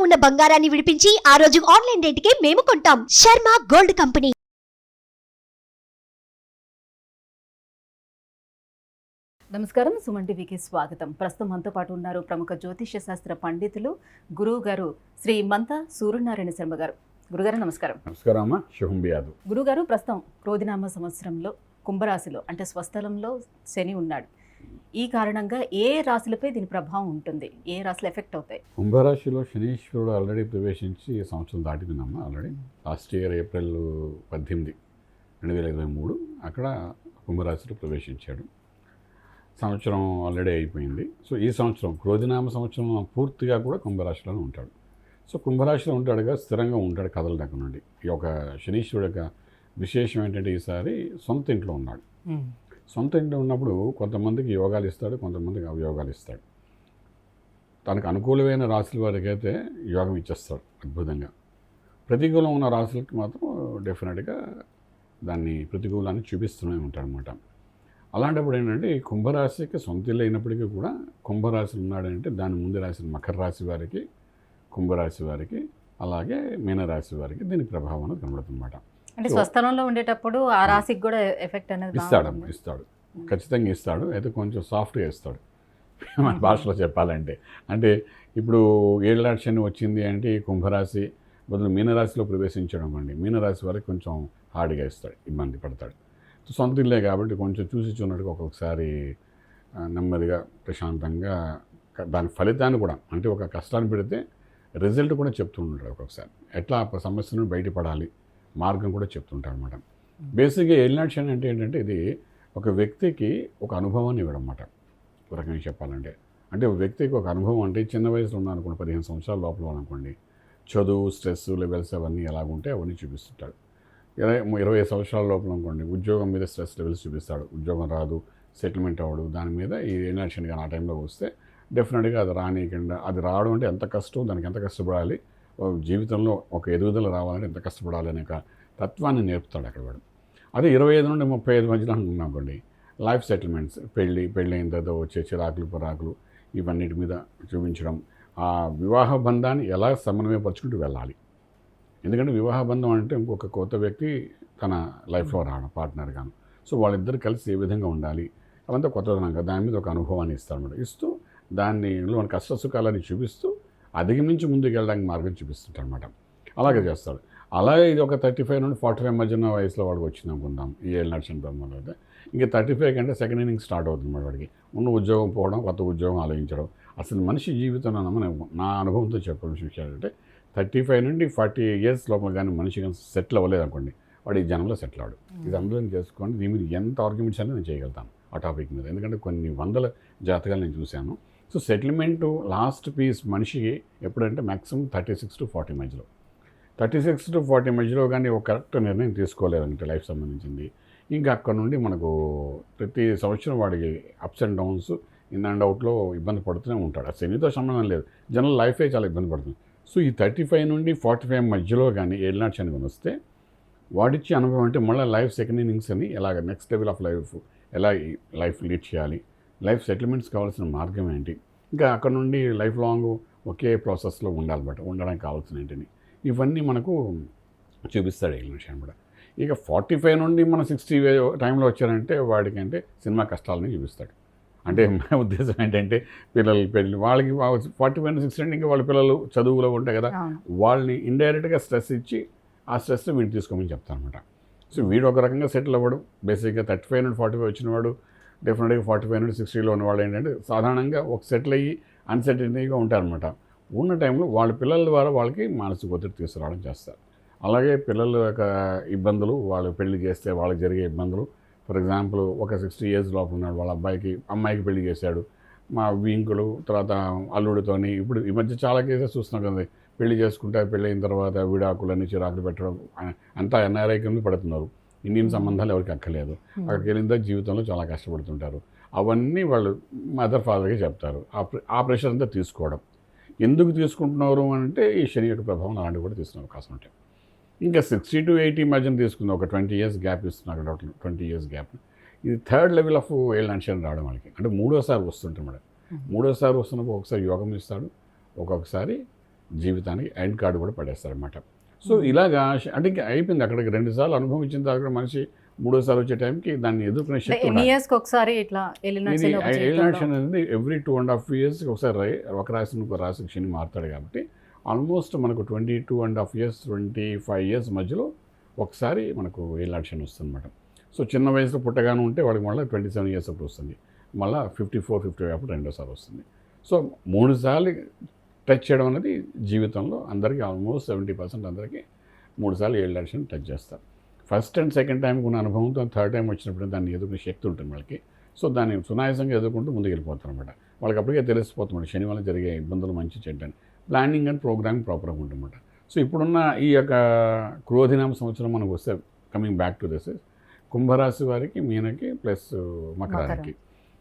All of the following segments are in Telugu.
ఉన్న బంగారాన్ని విడిపించి ఆ రోజు ఆన్లైన్ రేటుకే మేము కొంటాం. Sharma gold company. నమస్కారం, సుమన్ టీవీకి స్వాగతం. ప్రస్తుతం మనతో పాటు ఉన్నారు ప్రముఖ జ్యోతిష్య శాస్త్ర పండితులు గురువు గారు శ్రీ మంత సూర్యనారాయణ శర్మ గారు. గురుగారు నమస్కారం. నమస్కారం అమ్మా, శుభం బియాదు. గురుగారు, ప్రస్తుతం క్రోధినామ సంవత్సరంలో కుంభరాశిలో అంటే స్వస్థలంలో శని ఉన్నాడు. ఈ కారణంగా ఏ రాశులపై దీని ప్రభావం ఉంటుంది, ఏ రాశులు ఎఫెక్ట్ అవుతాయి? కుంభరాశిలో శనీశ్వరుడు ఆల్రెడీ ప్రవేశించి సంవత్సరం దాటిపోయిందమ్మా. ఆల్రెడీ లాస్ట్ ఇయర్ ఏప్రిల్ 18, 2023 అక్కడ కుంభరాశిలో ప్రవేశించాడు. సంవత్సరం ఆల్రెడీ అయిపోయింది. సో ఈ సంవత్సరం క్రోధినామ సంవత్సరం పూర్తిగా కూడా కుంభరాశిలోనే ఉంటాడు. సో కుంభరాశిలో ఉంటాడుగా, స్థిరంగా ఉంటాడు, కదలడానికి నుండి. ఈ యొక్క శనీశ్వరుడు యొక్క విశేషం ఏంటంటే ఈసారి సొంత ఇంట్లో ఉన్నాడు. సొంత ఇంట్లో ఉన్నప్పుడు కొంతమందికి యోగాలు ఇస్తాడు, కొంతమందికి అవయోగాలు ఇస్తాడు. తనకు అనుకూలమైన రాశుల వారికి అయితే యోగం ఇచ్చేస్తాడు అద్భుతంగా. ప్రతికూలం ఉన్న రాశులకి మాత్రం డెఫినెట్గా దాన్ని ప్రతికూలాన్ని చూపిస్తూనే ఉంటాడనమాట. అలాంటప్పుడు ఏంటంటే ఈ కుంభరాశికి సొంత ఇల్లు అయినప్పటికీ కూడా కుంభరాశి ఉన్నాడంటే దాని ముందు రాసిన మకర రాశి వారికి, కుంభరాశి వారికి, అలాగే మీనరాశి వారికి దీని ప్రభావం అనేది కనబడుతుందన్నమాట. అంటే స్వస్థలంలో ఉండేటప్పుడు ఆ రాశికి కూడా ఎఫెక్ట్ అనేది ఇస్తాడు, ఖచ్చితంగా ఇస్తాడు. అయితే కొంచెం సాఫ్ట్గా ఇస్తాడు మన భాషలో చెప్పాలంటే. అంటే ఇప్పుడు ఏళ్ళనాటి శని వచ్చింది అంటే ఈ కుంభరాశి బదులు మీనరాశిలో ప్రవేశించడం అండి, మీనరాశి వారికి కొంచెం హార్డ్గా ఇస్తాడు, ఇబ్బంది పడతాడు. సొంత ఇల్లే కాబట్టి కొంచెం చూసి చూన్నట్టుగా ఒక్కొక్కసారి నెమ్మదిగా ప్రశాంతంగా దాని ఫలితాన్ని కూడా, అంటే ఒక కష్టాన్ని పెడితే రిజల్ట్ కూడా చెప్తుంటాడు ఒక్కొక్కసారి. ఎట్లా ఆ సమస్య నుండి బయటపడాలి మార్గం కూడా చెప్తుంటాడు అనమాట. బేసిక్గా ఏలినాటి శని అంటే ఏంటంటే ఇది ఒక వ్యక్తికి ఒక అనుభవాన్ని ఇవ్వడం అన్నమాట. ఒక రకంగా చెప్పాలంటే, అంటే ఒక వ్యక్తికి ఒక అనుభవం అంటే చిన్న వయసులో ఉన్నారనుకోండి, 15 సంవత్సరాల లోపల అనుకోండి, చదువు, స్ట్రెస్ లెవెల్స్ అవన్నీ ఎలాగుంటే అవన్నీ చూపిస్తుంటాడు. 20 సంవత్సరాల లోపల అనుకోండి, ఉద్యోగం మీద స్ట్రెస్ లెవెల్స్ చూపిస్తాడు. ఉద్యోగం రాదు, సెటిల్మెంట్ అవ్వడు, దాని మీద ఈ ఏలినాటి శని కానీ ఆ టైంలో వస్తే డెఫినెట్గా అది రానికుండా, అది రావడం అంటే ఎంత కష్టం, దానికి ఎంత కష్టపడాలి, జీవితంలో ఒక ఎదుగుదల రావాలంటే ఎంత కష్టపడాలి అనే తత్వాన్ని నేర్పుతాడు అక్కడ వాడు. అదే 25 నుండి 35 మధ్యలో అనుకోండి, లైఫ్ సెటిల్మెంట్స్, పెళ్ళి అయిన తర్వాత వచ్చే చిరాకులు పరాకులు ఇవన్నిటి మీద చూపించడం, ఆ వివాహ బంధాన్ని ఎలా సమన్వయపరుచుకుంటూ వెళ్ళాలి. ఎందుకంటే వివాహ బంధం అంటే ఇంకొక కొత్త వ్యక్తి తన లైఫ్లో రావడం, పార్ట్నర్ గాను. సో వాళ్ళిద్దరు కలిసి ఏ విధంగా ఉండాలి అవంతా కొత్తదనంగా దాని మీద ఒక అనుభవాన్ని ఇస్తారన్నమాట. ఇస్తూ దానిలో కష్ట సుఖాలని చూపిస్తూ అధిగమించి ముందుకు వెళ్ళడానికి మార్గం చూపిస్తుంటారు అనమాట. అలాగే చేస్తాడు. అలాగే ఇది ఒక 35 నుండి 45 మధ్యన వయసులో వాడికి వచ్చింది అనుకుందాం ఈ ఏలినాటి శని ప్రభావం అయితే. ఇంకా 35 కంటే సెకండ్ ఇన్నింగ్ స్టార్ట్ అవుతుంది అన్నమాట. వాడికి ఉన్న ఉద్యోగం పోవడం, కొత్త ఉద్యోగం ఆలోచించడం. అసలు మనిషి జీవితంలో నా అనుభవంతో చెప్పాల్సిన విషయాలు అంటే 35 నుండి 40 ఇయర్స్ లోపల కానీ మనిషి కానీ సెటిల్ అవ్వలేదు అనుకోండి, వాడు ఈ జనంలో సెటిల్ అవ్వడు. ఇది అందులో చేసుకోండి. దీని మీద ఎంత ఆర్గ్యుమెంట్స్ అనేది నేను చేయగలుగుతాను ఆ టాపిక్ మీద, ఎందుకంటే కొన్ని వందల జాతకాలు నేను చూశాను. సో సెటిల్మెంట్ లాస్ట్ పీస్ మనిషికి ఎప్పుడంటే మ్యాక్సిమం 36 to 40 మధ్యలో. 36 to 40 మధ్యలో కానీ ఒక కరెక్ట్ నిర్ణయం తీసుకోలేదంటే లైఫ్ సంబంధించింది, ఇంకా అక్కడ నుండి మనకు ప్రతి సంవత్సరం వాడికి ups and downs, in and అవుట్లో ఇబ్బంది పడుతూనే ఉంటాడు. ఆ శనితో సంబంధం లేదు, జనరల్ లైఫే చాలా ఇబ్బంది పడుతుంది. సో ఈ 35 నుండి 45 మధ్యలో కానీ ఏలినాటి శని కానీ వస్తే వాడిచ్చే అనుభవం అంటే మళ్ళీ లైఫ్ సెకండ్ ఇన్నింగ్స్ అని ఎలాగ నెక్స్ట్ లెవెల్ ఆఫ్ లైఫ్ ఎలా లైఫ్ లీడ్ చేయాలి, లైఫ్ సెటిల్మెంట్స్ కావాల్సిన మార్గం ఏంటి, ఇంకా అక్కడ నుండి లైఫ్ లాంగ్ ఒకే ప్రాసెస్లో ఉండాలన్నమాట, ఉండడానికి కావాల్సిన ఏంటిని ఇవన్నీ మనకు చూపిస్తాడు ఏలినాటి శని కూడా. ఇక 45 నుండి మన 60 టైంలో వచ్చారంటే వాడికి అంటే సినిమా కష్టాలని చూపిస్తాడు. అంటే మన ఉద్దేశం ఏంటంటే పిల్లలు పెళ్ళి వాళ్ళకి 45 నుండి 60 అంటే ఇంకా వాళ్ళ పిల్లలు చదువులో ఉంటాయి కదా, వాళ్ళని ఇండైరెక్ట్గా స్ట్రెస్ ఇచ్చి ఆ స్ట్రెస్ని వీడు తీసుకోమని చెప్తాను అనమాట. సో వీడు ఒక రకంగా సెటిల్ అవ్వడు. బేసిక్గా 35 నుండి 45 వచ్చినవాడు డెఫినెట్గా 45 నుండి 60లో ఉన్నవాళ్ళు ఏంటంటే సాధారణంగా ఒక సెటిల్ అయ్యి అన్సెటిల్గా ఉంటారనమాట. ఉన్న టైంలో వాళ్ళ పిల్లల ద్వారా వాళ్ళకి మానసిక ఒత్తిడి తీసుకురావడం చేస్తారు. అలాగే పిల్లల యొక్క ఇబ్బందులు, వాళ్ళు పెళ్లి చేస్తే వాళ్ళకి జరిగే ఇబ్బందులు. ఫర్ ఎగ్జాంపుల్ ఒక 60 ఇయర్స్ లోపల ఉన్నాడు, వాళ్ళ అమ్మాయికి పెళ్లి చేశాడు, మా వింకులు తర్వాత అల్లుడితోని. ఇప్పుడు ఈ మధ్య చాలా కేసెస్ చూస్తున్నాం కదా, పెళ్లి చేసుకుంటే పెళ్ళి అయిన తర్వాత విడాకులని చిరాకులు పెట్టడం, అంతా ఎన్ఆర్ఐ కింద పడుతున్నారు. ఇండియన్ సంబంధాలు ఎవరికి అక్కర్లేదు, అక్కడికి వెళ్ళిన జీవితంలో చాలా కష్టపడుతుంటారు. అవన్నీ వాళ్ళు మదర్ ఫాదర్కి చెప్తారు. ఆ ప్రెషర్ అంతా తీసుకోవడం. ఎందుకు తీసుకుంటున్నారు అంటే ఈ శని యొక్క ప్రభావం అలాంటివి కూడా తీసుకునే అవకాశం ఉంటాయి. ఇంకా 60 to 80 మధ్యన తీసుకుందాం, ఒక 20 years గ్యాప్ ఇస్తున్నారు డాక్టర్, 20 years గ్యాప్. ఇది థర్డ్ లెవెల్ ఆఫ్ ఏలినాటి శని రావడం వాళ్ళకి, అంటే మూడోసారి వస్తుంటాం మేడం. మూడోసారి వస్తున్నప్పుడు ఒకసారి యోగం ఇస్తాడు, ఒక్కొక్కసారి జీవితానికి ఎండ్ కార్డు కూడా పడేస్తారనమాట. సో ఇలాగా అంటే ఇంకా అయిపోయింది. అక్కడికి 2 సార్లు అనుభవం ఇచ్చిన తర్వాత మనిషి 3వ సారి వచ్చే టైంకి దాన్ని ఎదుర్కొనే శక్తి ఎన్ని ఇయర్స్కి ఒకసారి ఇట్లా ఏలినాడ్షన్ అనేది ఎవ్రీ 2.5 yearsకి ఒకసారి ఒక రాశి నుంచి ఒక రాశికి శని మారుతాడు కాబట్టి ఆల్మోస్ట్ మనకు 22.5 years 25 years మధ్యలో ఒకసారి మనకు ఏలినాడ్షన్ వస్తుంది అనమాట. సో చిన్న వయసులో పుట్టగానే ఉంటే వాడికి మళ్ళీ 27 years అప్పుడు వస్తుంది, మళ్ళీ 54, 55 అప్పుడు రెండోసారి వస్తుంది. సో 3 సార్లు టచ్ చేయడం అనేది జీవితంలో అందరికీ ఆల్మోస్ట్ 70% అందరికీ 3 సార్లు ఏలినాడ్షన్ టచ్ చేస్తారు. ఫస్ట్ అండ్ సెకండ్ టైంకి ఉన్న అనుభవంతో థర్డ్ టైం వచ్చినప్పుడు దాన్ని ఎదుర్కొనే శక్తి ఉంటుంది వాళ్ళకి. సో దాన్ని సునాయాసంగా ఎదుర్కొంటూ ముందుకు వెళ్ళిపోతారు అనమాట. వాళ్ళకి అప్పటికే తెలిసిపోతుంది శని వల్ల జరిగే ఇబ్బందులు మంచి చెడ్డని. ప్లానింగ్ అండ్ ప్రోగ్రామింగ్ ప్రాపర్గా ఉంటుందన్నమాట. సో ఇప్పుడున్న ఈ యొక్క క్రోధినామ సంవత్సరం మనకు వస్తే కమింగ్ బ్యాక్ టు దిస్ కుంభరాశి వారికి, మీనకి ప్లస్ మకరానికి.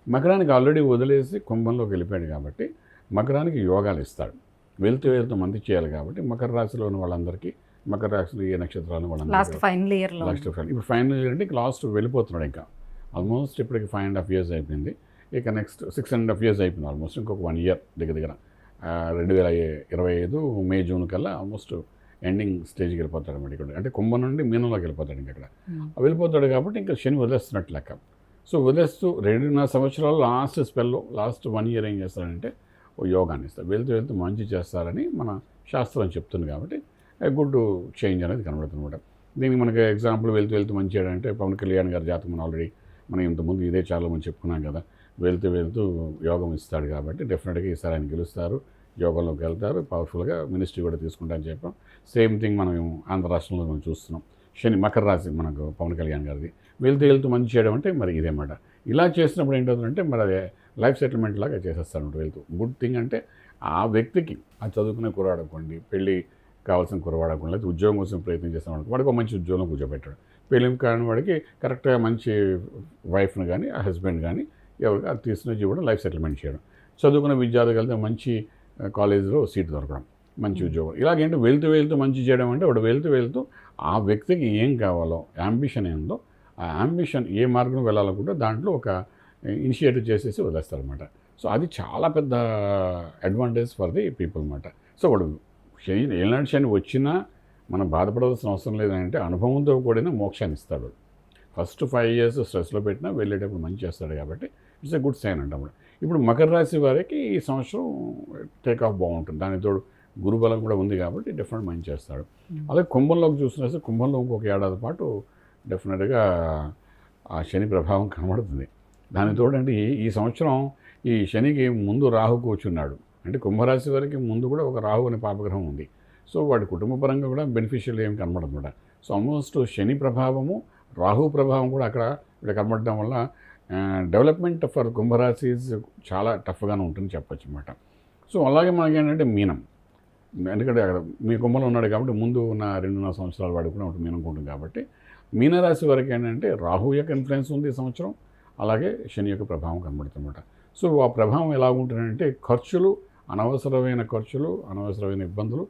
మకరానికి ఆల్రెడీ వదిలేసి కుంభంలోకి వెళ్ళిపోయాడు కాబట్టి మకరానికి యోగాలు ఇస్తాడు. వెళ్తూ మంది చేయాలి కాబట్టి మకర రాశిలో ఉన్న వాళ్ళందరికీ, మకర రాశిలో ఏ నక్షత్రాలు వాళ్ళందరికీ లాస్ట్ ఫైనల్ ఇయర్ ఇప్పుడు ఫైనల్ ఇయర్ అంటే లాస్ట్ వెళ్ళిపోతున్నాడు. ఇంకా ఆల్మోస్ట్ ఇప్పటికి 5.5 years అయిపోయింది. ఇక నెక్స్ట్ 6.5 years అయిపోయింది ఆల్మోస్ట్. ఇంకొక 1 year దగ్గర 2025 మే జూన్ కల్లా ఆల్మోస్ట్ ఎండింగ్ స్టేజ్కి వెళ్ళిపోతాడు అన్నమాట. ఇక్కడ అంటే కుంభం నుండి మీనంలోకి వెళ్ళిపోతాడు. ఇంకా ఇక్కడ వెళ్ళిపోతాడు కాబట్టి ఇంకా శని వదిలేస్తున్నట్టు లెక్క. సో వదిలేస్తూ 2.5 సంవత్సరాలు లాస్ట్ స్పెల్లో లాస్ట్ 1 year ఏం చేస్తాడంటే ఓ యోగాన్ని ఇస్తారు. వెళ్తూ మంచి చేస్తారని మన శాస్త్రం చెప్తుంది కాబట్టి గుడ్ చేంజ్ అనేది కనబడుతుంది అనమాట. దీనికి మనకి ఎగ్జాంపుల్ వెళ్తూ మంచి చేయడంటే పవన్ కళ్యాణ్ గారి జాతకం ఆల్రెడీ మనం ఇంతకుముందు ఇదే చాలా మంది చెప్పుకున్నాం కదా. వెళ్తూ యోగం ఇస్తాడు కాబట్టి డెఫినెట్గా ఈసారి ఆయన గెలుస్తారు, యోగంలోకి వెళ్తారు, పవర్ఫుల్గా మినిస్ట్రీ కూడా తీసుకుంటారని చెప్పాం. సేమ్ థింగ్ మనం ఆంధ్ర రాష్ట్రంలో మనం చూస్తున్నాం. శని మకర రాశి మనకు పవన్ కళ్యాణ్ గారిది వెళ్తూ మంచి చేయడం అంటే మరి ఇదేమాట. ఇలా చేసినప్పుడు ఏంటవుతుందంటే మరి అది లైఫ్ సెటిల్మెంట్ లాగా చేసేస్తాను వెళ్తూ. గుడ్ థింగ్ అంటే ఆ వ్యక్తికి ఆ చదువుకునే కురవాడనుకోండి, పెళ్ళి కావాల్సిన కురవాడకుండా, లేదా ఉద్యోగం కోసం ప్రయత్నం చేస్తాం వాడికి ఒక మంచి ఉద్యోగం కూర్చోబెట్టాడు. పెళ్ళి కాని వాడికి కరెక్ట్గా మంచి వైఫ్ని కానీ ఆ హస్బెండ్ కానీ ఎవరికి అది తీసుకుని ఇవ్వడం, లైఫ్ సెటిల్మెంట్ చేయడం. చదువుకున్న విద్యార్థులు కలితే మంచి కాలేజీలో సీట్ దొరకడం, మంచి ఉద్యోగం. ఇలాగేంటే వెళ్తూ మంచి చేయడం అంటే వాడు వెళ్తూ ఆ వ్యక్తికి ఏం కావాలో, యాంబిషన్ ఏందో, ఆ యాంబిషన్ ఏ మార్గం వెళ్ళాలనుకుంటే దాంట్లో ఒక ఇనిషియేటివ్ చేసేసి వదిలేస్తారనమాట. సో అది చాలా పెద్ద అడ్వాంటేజ్ ఫర్ ది పీపుల్ అనమాట. సో వాడు ఏనాడు శని వచ్చినా మనం బాధపడవలసిన అవసరం లేదంటే అనుభవంతో కూడిన మోక్షాన్ని ఇస్తాడు. ఫస్ట్ 5 years స్ట్రెస్లో పెట్టినా వెళ్ళేటప్పుడు మంచి చేస్తాడు కాబట్టి ఇట్స్ ఎ గుడ్ సైన్ అంటాం. ఇప్పుడు మకర రాశి వారికి ఈ సంవత్సరం టేక్ ఆఫ్ బాగుంటుంది. దానికి తోడు గురుబలం కూడా ఉంది కాబట్టి డెఫినెట్ మంచి చేస్తాడు. అలాగే కుంభంలోకి చూసినా కుంభంలో ఇంకొక ఏడాది పాటు డెఫినెట్గా ఆ శని ప్రభావం కనబడుతుంది. దాని తోడంటే ఈ సంవత్సరం ఈ శనికి ముందు రాహు కూర్చున్నాడు. అంటే కుంభరాశి వారికి ముందు కూడా ఒక రాహు అనే పాపగ్రహం ఉంది. సో వాడి కుటుంబపరంగా కూడా బెనిఫిషియల్ ఏం కనబడదన్నమాట. సో ఆల్మోస్ట్ శని ప్రభావము, రాహు ప్రభావం కూడా అక్కడ ఇక్కడ కనబడడం వల్ల డెవలప్మెంట్ ఫర్ కుంభరాశి చాలా టఫ్గానే ఉంటుందని చెప్పచ్చు అనమాట. సో అలాగే మనకి ఏంటంటే మీనం, ఎందుకంటే అక్కడ మీ కుంభంలో ఉన్నాడు కాబట్టి ముందు ఉన్న 2.5 సంవత్సరాలు వాడు కూడా ఒకటి మీనం ఉంటుంది కాబట్టి మీనరాశి వరకు ఏంటంటే రాహు యొక్క ఇన్ఫ్లుయెన్స్ ఉంది ఈ సంవత్సరం, అలాగే శని యొక్క ప్రభావం కనబడుతుందన్నమాట. సో ఆ ప్రభావం ఎలా ఉంటుందంటే ఖర్చులు, అనవసరమైన ఖర్చులు, అనవసరమైన ఇబ్బందులు,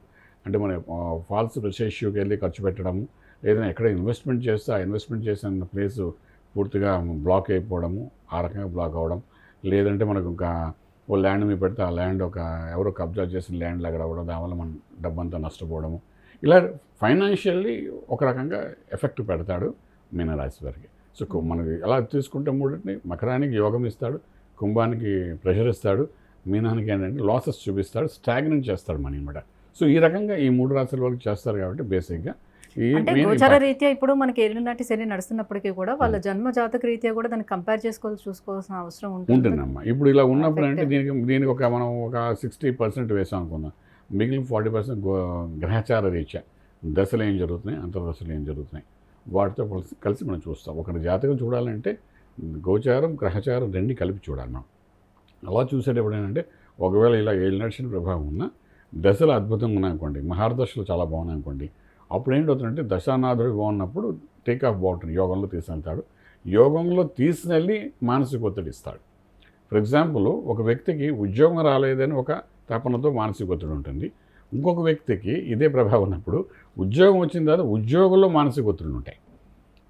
అంటే మన ఫాల్స్ రిసెష్యూకి వెళ్ళి ఖర్చు పెట్టడము, ఏదైనా ఎక్కడ ఇన్వెస్ట్మెంట్ చేస్తే ఆ ఇన్వెస్ట్మెంట్ చేసిన ప్లేసు పూర్తిగా బ్లాక్ అయిపోవడము, ఆ రకంగా బ్లాక్ అవ్వడం, లేదంటే మనకు ఇంకా ఓ ల్యాండ్ మీద పెడితే ఆ ల్యాండ్ ఎవరో కబ్జా చేసిన ల్యాండ్ లాగా రావడం, దానివల్ల మన డబ్బంతా నష్టపోవడము, ఇలా ఫైనాన్షియల్లీ ఒక రకంగా ఎఫెక్ట్ పెడతాడు మీనరాశి వారికి. సో మనకి ఎలా తీసుకుంటే మూడింటిని, మకరానికి యోగం ఇస్తాడు, కుంభానికి ప్రెషర్ ఇస్తాడు, మీనానికి ఏంటంటే లాసెస్ చూపిస్తాడు, స్టాగ్నెంట్ చేస్తాడు మనీ అనమాట. సో ఈ రకంగా ఈ 3 రాశుల వరకు చేస్తారు కాబట్టి బేసిక్గా అంటే గోచర రీత్యా ఇప్పుడు మనకి ఏలినాటి శని నడుస్తున్నప్పటికీ కూడా వాళ్ళ జన్మ జాతక రీత్యా కూడా దాన్ని కంపేర్ చూసుకోవాల్సిన అవసరం ఉంటుందమ్మా. ఇప్పుడు ఇలా ఉన్నప్పుడు అంటే దీనికి మనం ఒక 60% వేసాం అనుకుందాం, మిగిలిన 40% గ్రహచార రీత్యా దశలు ఏం జరుగుతున్నాయి, అంతర్దశలు ఏం జరుగుతున్నాయి, వాటితో కలిసి మనం చూస్తాం. ఒకరి జాతకం చూడాలంటే గోచారం గ్రహచారం రెండు కలిపి చూడాలి మనం. అలా చూసేటప్పుడు ఏంటంటే ఒకవేళ ఇలా ఏలినాటి శని ప్రభావం ఉన్న దశలు అద్భుతంగా ఉన్నాయనుకోండి, మహార్దశలు చాలా బాగున్నాయి అనుకోండి, అప్పుడు ఏంటవుతుందంటే దశానాథుడు బాగున్నప్పుడు టేక్ ఆఫ్ బాగుంటుంది, యోగంలో తీసుకెళ్తాడు. యోగంలో తీసుకెళ్ళి మానసిక ఒత్తిడి ఇస్తాడు. ఫర్ ఎగ్జాంపుల్ ఒక వ్యక్తికి ఉద్యోగం రాలేదని ఒక తపనతో మానసిక ఒత్తిడి ఉంటుంది, ఇంకొక వ్యక్తికి ఇదే ప్రభావం ఉన్నప్పుడు ఉద్యోగం వచ్చిన తర్వాత ఉద్యోగంలో మానసిక ఒత్తిడి ఉంటాయి.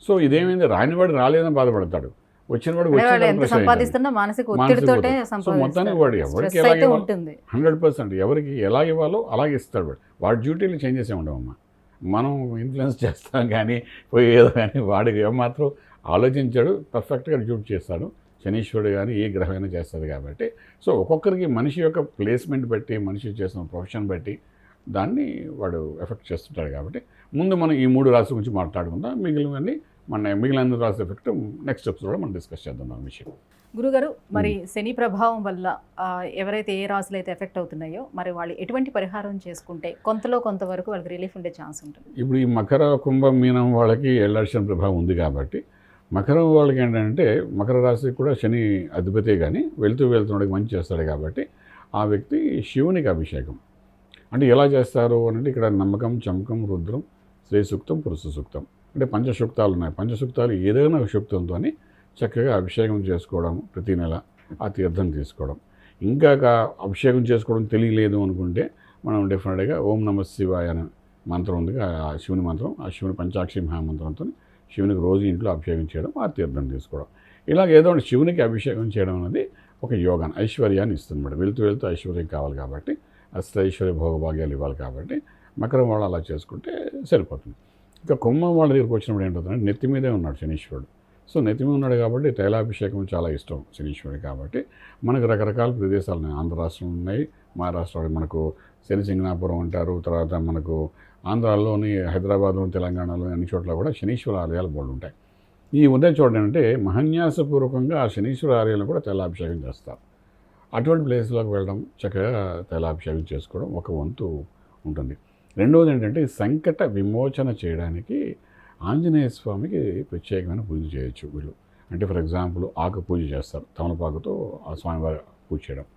సో ఇదేమైంది, రానివాడు రాలేదని బాధపడతాడు, వచ్చిన వాడు అంటే వాళ్ళు ఎంత వచ్చిన సంపాదిస్తున్నా మానసిక ఒత్తిడితోటే సో మొత్తానికి వాడు ఎవరికి స్ట్రెస్ ఎలా అయితే ఇవ్వాలో ఉంటుంది. 100% ఎవరికి ఎలా ఇవ్వాలో అలాగే ఇస్తాడు వాడి డ్యూటీలు చేంజెస్ ఉండవమ్మా. మనం ఇన్ఫ్లుయెన్స్ చేస్తాం కానీ పోయేదో కానీ వాడికి ఏమాత్రం ఆలోచించాడు, పర్ఫెక్ట్గా డ్యూటీ చేస్తాడు. శనీశ్వరుడు కానీ ఏ గ్రహమైనా చేస్తుంది కాబట్టి సో ఒక్కొక్కరికి మనిషి యొక్క ప్లేస్మెంట్ బట్టి, మనిషి చేసిన ప్రొఫెషన్ బట్టి దాన్ని వాడు ఎఫెక్ట్ చేస్తుంటాడు. కాబట్టి ముందు మనం ఈ 3 రాశుల గురించి మాట్లాడుకుందాం. మిగిలిన రాశి ఎఫెక్ట్ నెక్స్ట్ ఎపిసోడ్లో మనం డిస్కస్ చేద్దాం ఆ విషయం. గురుగారు, మరి శని ప్రభావం వల్ల ఎవరైతే ఏ రాశులు అయితే ఎఫెక్ట్ అవుతున్నాయో మరి వాళ్ళు ఎటువంటి పరిహారం చేసుకుంటే కొంతవరకు వాళ్ళకి రిలీఫ్ ఉండే ఛాన్స్ ఉంటుంది? ఇప్పుడు ఈ మకర, కుంభం, మీనం వాళ్ళకి ఏళ్ళ ప్రభావం ఉంది కాబట్టి మకరం వాళ్ళకి ఏంటంటే మకర రాశికి కూడా శని అధిపతే కానీ వెళ్తున్నాడికి మంచి చేస్తాడు కాబట్టి ఆ వ్యక్తి శివునికి అభిషేకం అంటే ఎలా చేస్తారు అంటే ఇక్కడ నమ్మకం, చమకం, రుద్రం, శ్రీ సూక్తం, పురుష సూక్తం అంటే పంచసూక్తాలు ఉన్నాయి. పంచసూక్తాలు ఏదైనా సూక్తంతో చక్కగా అభిషేకం చేసుకోవడం, ప్రతి నెల ఆ తీర్థం తీసుకోవడం. ఇంకా అభిషేకం చేసుకోవడం తెలియలేదు అనుకుంటే మనం డెఫినెట్గా ఓం నమ శివాయ అనే మంత్రం ఉంది, ఆ శివుని మంత్రం, ఆ శివుని పంచాక్షరి మహామంత్రంతో శివునికి రోజు ఇంట్లో అభిషేకం చేయడం, ఆ తీర్థం తీసుకోవడం. ఇలాగ ఏదో శివునికి అభిషేకం చేయడం అనేది ఒక యోగాన్ని, ఐశ్వర్యాన్ని ఇస్తుంది. వెళ్తూ ఐశ్వర్యం కావాలి కాబట్టి ఐశ్వర్య భోగభాగ్యాలు ఇవ్వాలి కాబట్టి మకరం వాళ్ళు అలా చేసుకుంటే సరిపోతుంది. ఇంకా కుంభం వాళ్ళ దగ్గరికి వచ్చినప్పుడు ఏంటంటే నెత్తి మీదే ఉన్నాడు శనీశ్వరుడు. సో నెత్తి మీద ఉన్నాడు కాబట్టి తైలాభిషేకం చాలా ఇష్టం శనీశ్వరుడు కాబట్టి మనకు రకరకాల ప్రదేశాలు ఉన్నాయి. ఆంధ్ర రాష్ట్రం ఉన్నాయి, మహారాష్ట్రలో మనకు శని సింగనాపురం అంటారు. తర్వాత మనకు ఆంధ్రాలోని, హైదరాబాద్లోని, తెలంగాణలోని అన్ని చోట్ల కూడా శనీశ్వర ఆలయాలు బోర్డు ఉంటాయి. ఈ ఉదయం చూడండి అంటే మహాన్యాసపూర్వకంగా ఆ శనీశ్వర ఆలయాలను కూడా తైలాభిషేకం చేస్తారు. అటువంటి ప్లేస్లోకి వెళ్ళడం, చక్కగా తైలాభిషేకం చేసుకోవడం ఒక వంతు ఉంటుంది. రెండవది ఏంటంటే సంకట విమోచన చేయడానికి ఆంజనేయ స్వామికి ప్రత్యేకమైన పూజ చేయొచ్చు వీళ్ళు. అంటే ఫర్ ఎగ్జాంపుల్ ఆకు పూజ చేస్తారు, తమలపాకుతో ఆ స్వామివారి పూజ చేయడం.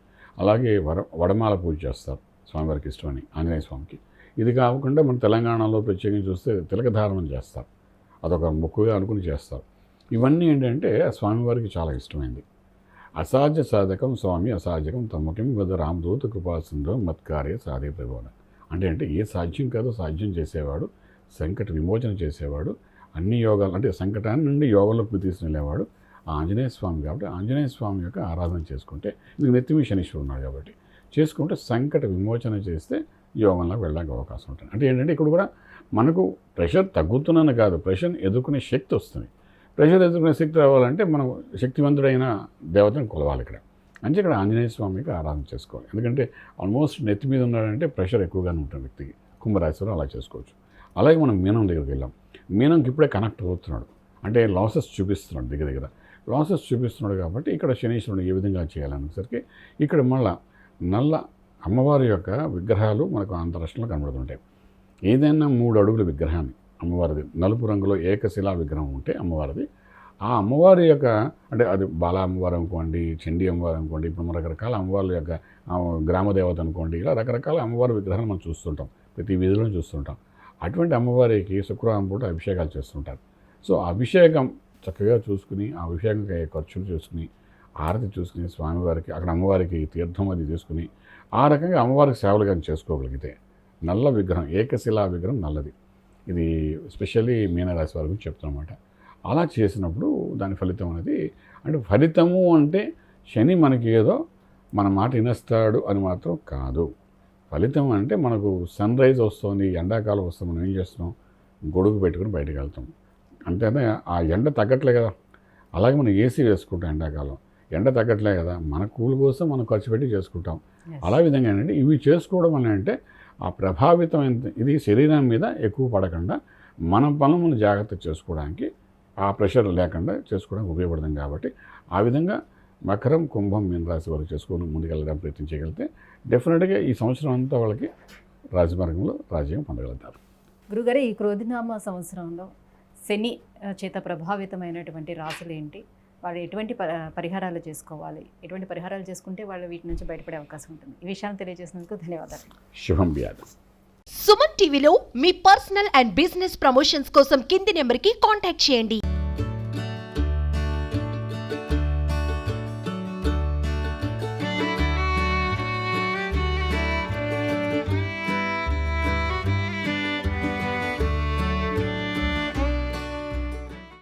అలాగే వడమాల పూజ చేస్తారు స్వామివారికి ఇష్టమని ఆంజనేయ స్వామికి. ఇది కాకుండా మన తెలంగాణలో ప్రత్యేకంగా చూస్తే తిలకధారణం చేస్తారు, అదొక మొక్కుగా అనుకుని చేస్తారు. ఇవన్నీ ఏంటంటే స్వామివారికి చాలా ఇష్టమైంది. అసాధ్య సాధకం స్వామి అసాధ్యకం తమ్మకం వద రామదూత కృపాసింధం మత్కార్య సాధే ప్రబోధ. అంటే ఏ సాధ్యం కాదో సాధ్యం చేసేవాడు, సంకట విమోచన చేసేవాడు, అన్ని యోగాలు అంటే సంకటాన్ని నుండి యోగంలోకి తీసుకెళ్ళేవాడు ఆంజనేయ స్వామి. కాబట్టి ఆంజనేయ స్వామి యొక్క ఆరాధన చేసుకుంటే, ఇది నెత్తిమీ శనీశ్వరుడు ఉన్నాడు కాబట్టి చేసుకుంటే సంకట విమోచన చేస్తే యోగంలో వెళ్ళడానికి అవకాశం ఉంటుంది. అంటే ఏంటంటే ఇక్కడ కూడా మనకు ప్రెషర్ తగ్గుతున్నాను కాదు, ప్రెషర్ ఎదుర్కొనే శక్తి వస్తుంది. ప్రెషర్ ఎదుర్కొనే శక్తి రావాలంటే మనం శక్తివంతుడైన దేవతను కొలవాలి ఇక్కడ. అంటే ఇక్కడ ఆంజనేయ స్వామికి ఆరాధన చేసుకోవాలి. ఎందుకంటే ఆల్మోస్ట్ నెత్తి మీద ఉన్నాడంటే ప్రెషర్ ఎక్కువగానే ఉంటుంది వ్యక్తికి. కుంభరాశిలో అలా చేసుకోవచ్చు. అలాగే మనం మీనం దగ్గరికి వెళ్ళాం. మీనంకి ఇప్పుడే కనెక్ట్ అవుతున్నాడు, అంటే లాసెస్ చూపిస్తున్నాడు, దగ్గర లాసెస్ చూపిస్తున్నాడు. కాబట్టి ఇక్కడ శనీశ్వరుడు ఏ విధంగా చేయాలనేసరికి ఇక్కడ మళ్ళా నల్ల అమ్మవారి యొక్క విగ్రహాలు మనకు అంతరాష్ట్రంలో కనబడుతుంటాయి. ఏదైనా 3 అడుగుల విగ్రహాన్ని అమ్మవారిది నలుపు రంగులో ఏకశిలా విగ్రహం ఉంటే అమ్మవారిది, ఆ అమ్మవారి యొక్క అంటే అది బాలా అమ్మవారు అనుకోండి, చండీ అమ్మవారు అనుకోండి, ఇప్పుడు మన రకరకాల అమ్మవారి యొక్క గ్రామదేవత అనుకోండి, ఇలా రకరకాల అమ్మవారి విగ్రహాలు మనం చూస్తుంటాం, ప్రతి వీధిలో చూస్తుంటాం. అటువంటి అమ్మవారికి శుక్రవారం పూట అభిషేకాలు చేస్తుంటారు. సో అభిషేకం చక్కగా చూసుకుని, ఆ అభిషేకం ఖర్చులు చూసుకుని, ఆరతి చూసుకుని, స్వామివారికి అక్కడ అమ్మవారికి తీర్థం అది తీసుకుని ఆ రకంగా అమ్మవారికి సేవలు కానీ చేసుకోగలిగితే నల్ల విగ్రహం, ఏకశిలా విగ్రహం నల్లది, ఇది స్పెషల్లీ మీనరాశి వారి గురించి చెప్తున్నమాట. అలా చేసినప్పుడు దాని ఫలితం అనేది, అంటే ఫలితము అంటే శని మనకి ఏదో మన మాట వినేస్తాడు అని మాత్రం కాదు. ఫలితం అంటే మనకు సన్ రైజ్ వస్తుంది, ఎండాకాలం వస్తుంది, మనం ఏం చేస్తున్నాం, గొడుగు పెట్టుకుని బయటకు వెళ్తాం. అంతేనా, ఆ ఎండ తగ్గట్లే కదా. అలాగే మనం ఏసీ వేసుకుంటాం, ఎండాకాలం ఎండ తగ్గట్లే కదా, మన కూల్ కోసం మనం ఖర్చు పెట్టి చేసుకుంటాం. అలా విధంగా ఏంటంటే ఇవి చేసుకోవడం వల్ల అంటే ఆ ప్రభావితం ఇది శరీరం మీద ఎక్కువ పడకుండా మన పనులు మనం జాగ్రత్త చేసుకోవడానికి, ఆ ప్రెషర్ లేకుండా చేసుకోవడానికి ఉపయోగపడుతుంది. కాబట్టి ఆ విధంగా మకరం, కుంభం, మీన రాశి వరకు చేసుకొని ముందుకెళ్ళడానికి ప్రయత్నం చేయగలిగితే డెఫినెట్గా ఈ సంవత్సరం అంతా వాళ్ళకి రాజమార్గంలో రాజ్యం పొందగలుగుతారు. గురుగారు, ఈ క్రోధినామ సంవత్సరంలో శని చేత ప్రభావితమైనటువంటి రాశులు ఏంటి, వాళ్ళు ఎటువంటి పరిహారాలు చేసుకోవాలి, ఎటువంటి పరిహారాలు చేసుకుంటే వాళ్ళు వీటి నుంచి బయటపడే అవకాశం ఉంటుంది, ఈ విషయాన్ని తెలియజేసినందుకు ధన్యవాదాలు. శుభం వ్యాధి. సుమన్ టీవీలో మీ పర్సనల్ అండ్ బిజినెస్ ప్రమోషన్స్ కోసం కింది నెంబర్కి కాంటాక్ట్ చేయండి.